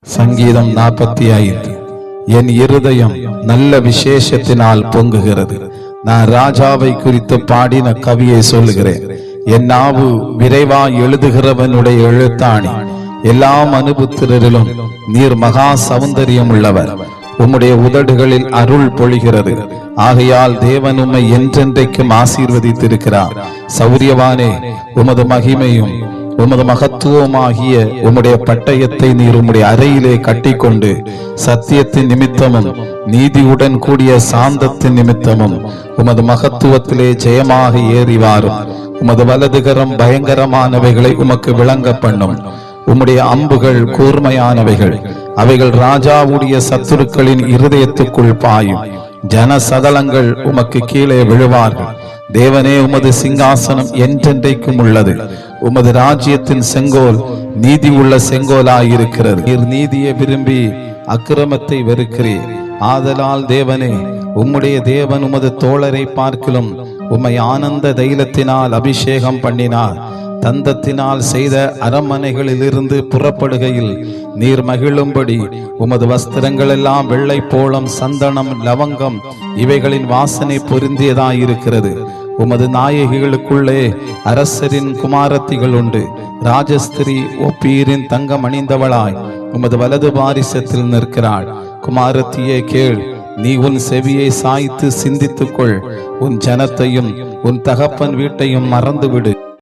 சங்கீதம் 45. என் இருதயம் நல்ல விசேஷத்தினால் பொங்குகிறது. நான் ராஜாவை குறித்து பாடின கவியை சொல்லுகிறேன். என் நாவு விரைவாய் எழுதுகிறவனுடைய எழுத்தாணி. எல்லா மனுபுத்திரரிலும் நீர் மகா சௌந்தரியம் உள்ளவர். உம்முடைய உதடுகளில் அருள் பொழிகிறது. ஆகையால் தேவன் உம்மை என்றென்றைக்கும் ஆசீர்வதித்திருக்கிறார். சௌரியவானே, உமது மகிமையும் உமது மகத்துவமாகிய உம்முடைய பட்டயத்தை நீர் உம்முடைய அறையிலே கட்டிக்கொண்டு சத்தியத்தின் நிமித்தமும் நீதியுடன் கூடிய சாந்தத்தின் நிமித்தமும் உமது மகத்துவத்திலே ஜெயமாக ஏறி வாரும். உமது வலதுகரம் பயங்கரமானவைகளை உமக்கு விளங்க பண்ணும். உம்முடைய அம்புகள் கூர்மையானவைகள். அவைகள் ராஜாவுடைய சத்துருக்களின் இருதயத்துக்குள் பாயும். ஜன சதலங்கள் உமக்கு கீழே விழுவார்கள். தேவனே, உமது சிங்காசனம் என்றென்றைக்கும் உள்ளது. உமது ராஜ்யத்தின் செங்கோல் நீதி உள்ள செங்கோலாயிருக்கிறது. நீர் நீதியை விரும்பி அக்கிரமத்தை வெறுக்கிறீர். ஆதலால் தேவனே, உம்முடைய தேவன் உமது தோழரை பார்க்கிலும் உம்மை ஆனந்த தைலத்தினால் அபிஷேகம் பண்ணினார். தந்தத்தினால் செய்த அரண்மனைகளிலிருந்து புறப்படுகையில் நீர் மகிழும்படி உமது வஸ்திரங்கள் எல்லாம் வெள்ளை போளம், சந்தனம், லவங்கம் இவைகளின் வாசனை பொருந்தியதாயிருக்கிறது. உமது நாயகிகளுக்குள்ளே அரசரின் குமாரத்திகள் உண்டு. ராஜஸ்திரி ஒப்பீரின் தங்கம் அணிந்தவளாய் உமது வலது பாரிசத்தில் நிற்கிறாள். குமாரத்தியே கேள், நீ உன் செவியை சாய்த்து சிந்தித்துக்கொள். உன் ஜனத்தையும் உன் தகப்பன் வீட்டையும் மறந்துவிடு.